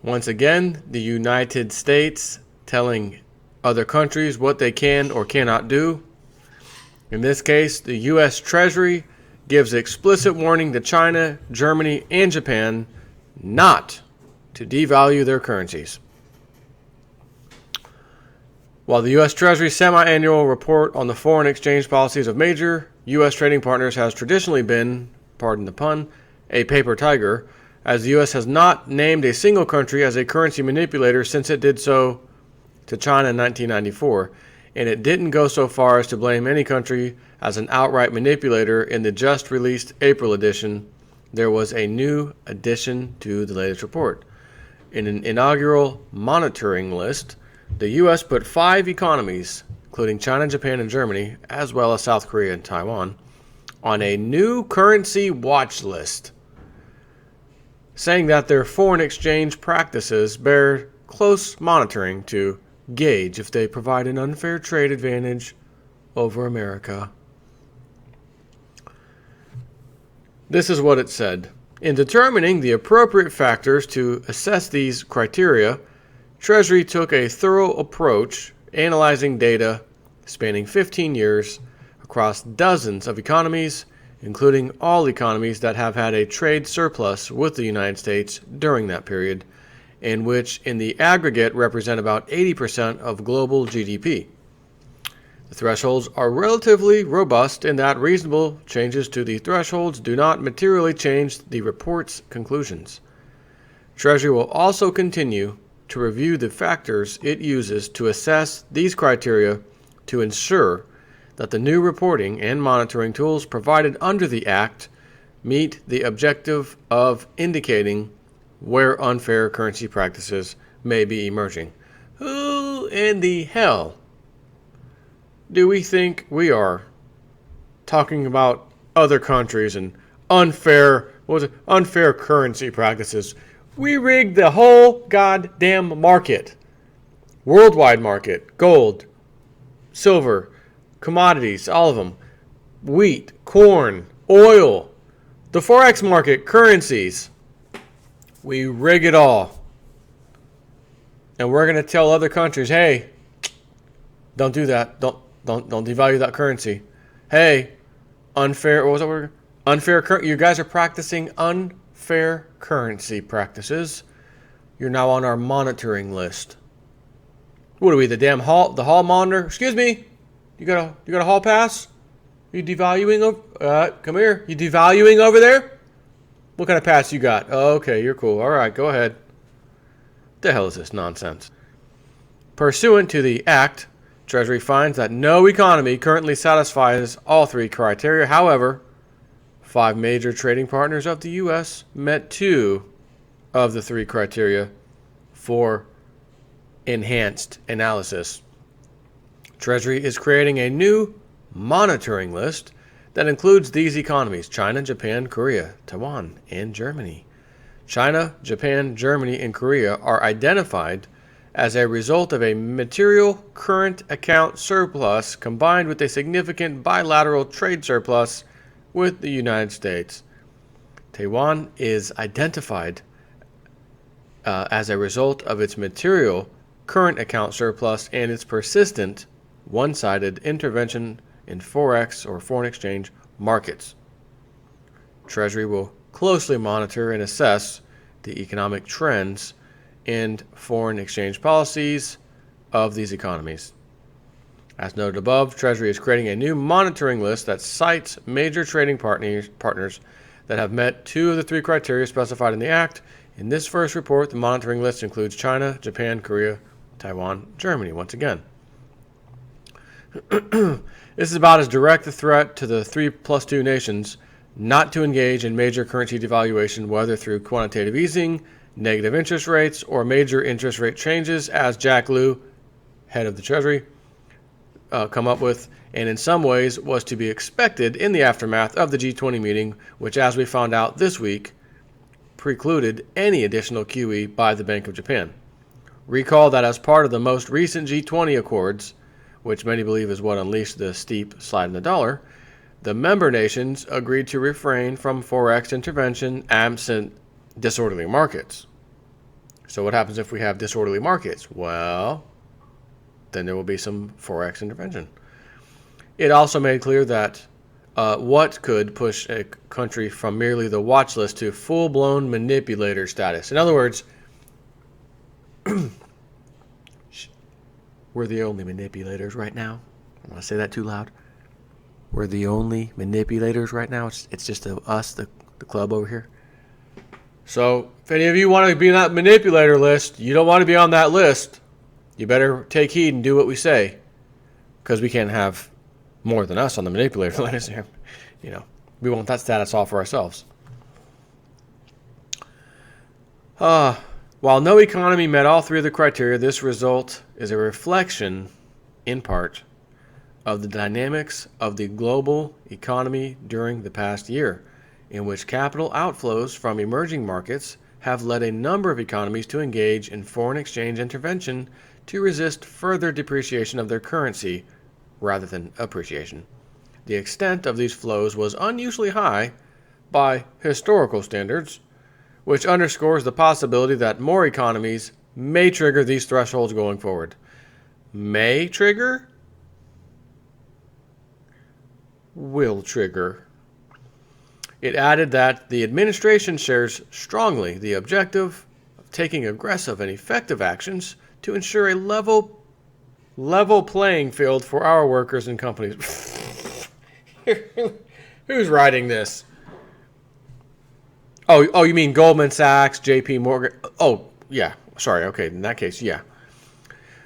Once again, the United States telling other countries what they can or cannot do. In this case, the U.S. Treasury gives explicit warning to China, Germany, and Japan not to devalue their currencies. While the U.S. Treasury semi-annual report on the foreign exchange policies of major U.S. trading partners has traditionally been, pardon the pun, a paper tiger, as the U.S. has not named a single country as a currency manipulator since it did so to China in 1994, and it didn't go so far as to blame any country as an outright manipulator. In the just-released April edition, there was a new addition to the latest report. In an inaugural monitoring list, the U.S. put 5 economies, including China, Japan, and Germany, as well as South Korea and Taiwan, on a new currency watch list, saying that their foreign exchange practices bear close monitoring to gauge if they provide an unfair trade advantage over America. This is what it said. In determining the appropriate factors to assess these criteria, Treasury took a thorough approach, analyzing data spanning 15 years across dozens of economies, including all economies that have had a trade surplus with the United States during that period, and which in the aggregate represent about 80% of global GDP. The thresholds are relatively robust in that reasonable changes to the thresholds do not materially change the report's conclusions. Treasury will also continue to review the factors it uses to assess these criteria to ensure that the new reporting and monitoring tools provided under the Act meet the objective of indicating where unfair currency practices may be emerging. Who in the hell do we think we are, talking about other countries and unfair currency practices? We rigged the whole goddamn market. Worldwide market, gold, silver, commodities, all of them. Wheat, corn, oil, the Forex market, currencies. We rig it all. And we're going to tell other countries, hey, don't do that. Don't devalue that currency. Hey, unfair, what was that word? Unfair, you guys are practicing unfair currency practices. You're now on our monitoring list. What are we, the hall monitor? Excuse me, you got a hall pass? You devaluing come here. You devaluing over there? What kind of pass you got? Oh, okay, you're cool. All right, go ahead. The hell is this nonsense? Pursuant to the Act, Treasury finds that no economy currently satisfies all 3 criteria. However, 5 major trading partners of the U.S. met 2 of the 3 criteria for enhanced analysis. Treasury is creating a new monitoring list that includes these economies: China, Japan, Korea, Taiwan, and Germany. China, Japan, Germany, and Korea are identified as a result of a material current account surplus combined with a significant bilateral trade surplus with the United States. Taiwan is identified as a result of its material current account surplus and its persistent one-sided intervention in Forex or foreign exchange markets. Treasury will closely monitor and assess the economic trends and foreign exchange policies of these economies. As noted above, Treasury is creating a new monitoring list that cites major trading partners that have met 2 of the 3 criteria specified in the Act. In this first report, the monitoring list includes China, Japan, Korea, Taiwan, Germany, once again. This is about as direct a threat to the 3+2 nations not to engage in major currency devaluation, whether through quantitative easing, negative interest rates, or major interest rate changes, as Jack Lew, head of the Treasury, come up with, and in some ways was to be expected in the aftermath of the G20 meeting, which, as we found out this week, precluded any additional QE by the Bank of Japan. Recall that as part of the most recent G20 accords, which many believe is what unleashed the steep slide in the dollar, the member nations agreed to refrain from Forex intervention absent disorderly markets. So what happens if we have disorderly markets? Well, then there will be some Forex intervention. It also made clear that what could push a country from merely the watch list to full-blown manipulator status. In other words, we're the only manipulators right now. I want to say that too loud. We're the only manipulators right now. It's just us, the club over here. So if any of you want to be on that manipulator list, you don't want to be on that list, you better take heed and do what we say, because we can't have more than us on the manipulator list. You know, we want that status all for ourselves. While no economy met all three of the criteria, this result is a reflection, in part, of the dynamics of the global economy during the past year, in which capital outflows from emerging markets have led a number of economies to engage in foreign exchange intervention to resist further depreciation of their currency rather than appreciation. The extent of these flows was unusually high by historical standards, which underscores the possibility that more economies may trigger these thresholds going forward. May trigger? Will trigger. It added that the administration shares strongly the objective of taking aggressive and effective actions to ensure a level playing field for our workers and companies. Who's writing this? Oh, you mean Goldman Sachs, J.P. Morgan? Oh, yeah. Sorry. Okay, in that case, yeah.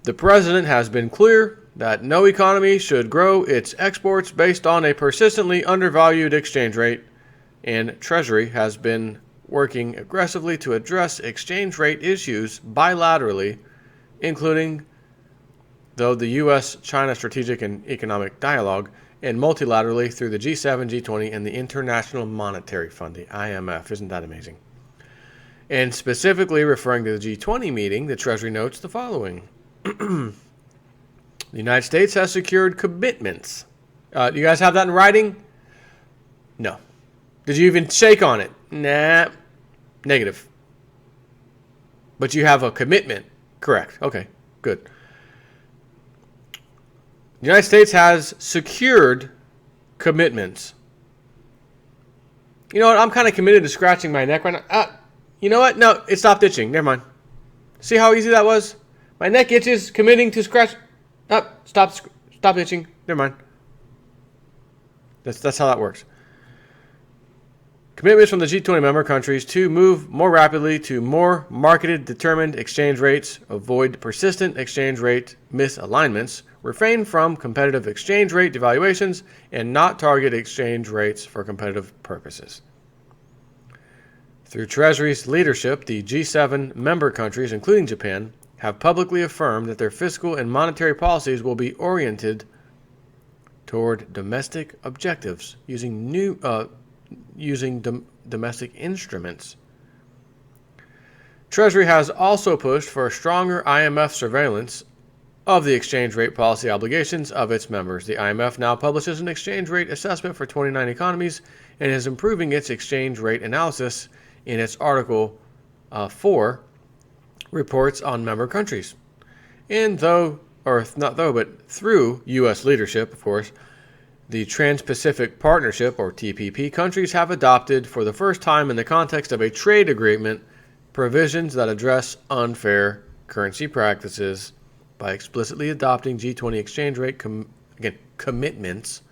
The president has been clear that no economy should grow its exports based on a persistently undervalued exchange rate, and Treasury has been working aggressively to address exchange rate issues bilaterally, including the U.S.-China Strategic and Economic Dialogue, and multilaterally through the G7, G20, and the International Monetary Fund, the IMF. Isn't that amazing? And specifically referring to the G20 meeting, the Treasury notes the following. The United States has secured commitments. You guys have that in writing? No. Did you even shake on it? Nah. Negative. But you have a commitment. Correct. Okay. Good. The United States has secured commitments. You know what? I'm kind of committed to scratching my neck right now. You know what? No, it stopped itching. Never mind. See how easy that was? My neck itches, committing to scratch. Stop itching. Never mind. That's how that works. Commitments from the G20 member countries to move more rapidly to more marketed, determined exchange rates, avoid persistent exchange rate misalignments, refrain from competitive exchange rate devaluations, and not target exchange rates for competitive purposes. Through Treasury's leadership, the G7 member countries, including Japan, have publicly affirmed that their fiscal and monetary policies will be oriented toward domestic objectives using domestic instruments. Treasury has also pushed for a stronger IMF surveillance of the exchange rate policy obligations of its members. The IMF now publishes an exchange rate assessment for 29 economies and is improving its exchange rate analysis in its Article 4 reports on member countries. And through U.S. leadership, of course, the Trans-Pacific Partnership, or TPP, countries have adopted for the first time in the context of a trade agreement provisions that address unfair currency practices by explicitly adopting G20 exchange rate commitments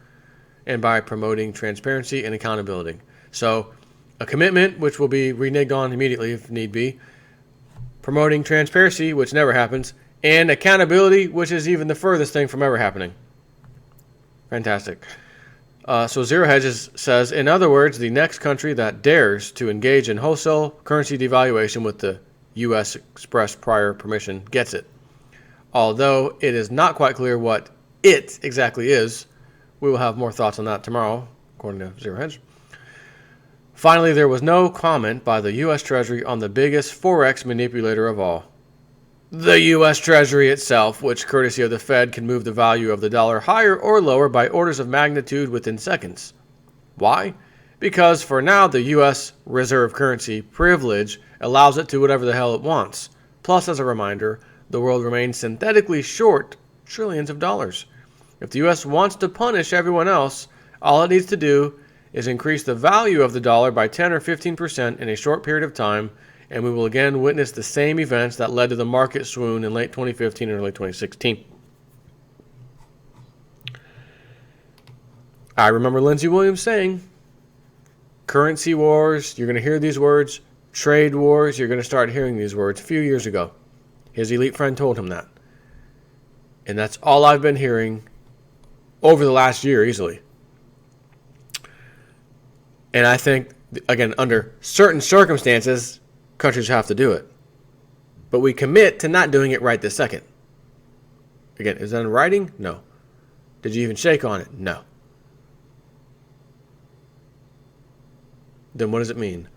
and by promoting transparency and accountability. So a commitment, which will be reneged on immediately if need be, promoting transparency, which never happens, and accountability, which is even the furthest thing from ever happening. Fantastic. So Zero Hedges says, in other words, the next country that dares to engage in wholesale currency devaluation with the U.S. express prior permission gets it. Although it is not quite clear what it exactly is, we will have more thoughts on that tomorrow, according to Zero Hedge. Finally, there was no comment by the U.S. Treasury on the biggest Forex manipulator of all, the U.S. Treasury itself, which, courtesy of the Fed, can move the value of the dollar higher or lower by orders of magnitude within seconds. Why? Because for now, the U.S. reserve currency privilege allows it to whatever the hell it wants. Plus, as a reminder, the world remains synthetically short trillions of dollars. If the U.S. wants to punish everyone else, all it needs to do is increase the value of the dollar by 10 or 15% in a short period of time, and we will again witness the same events that led to the market swoon in late 2015 and early 2016. I remember Lindsey Williams saying, currency wars, you're going to hear these words. Trade wars, you're going to start hearing these words a few years ago. His elite friend told him that. And that's all I've been hearing over the last year easily. And I think, again, under certain circumstances, countries have to do it. But we commit to not doing it right this second. Again, is that in writing? No. Did you even shake on it? No. Then what does it mean?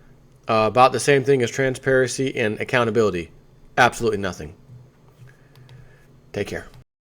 About the same thing as transparency and accountability. Absolutely nothing. Take care.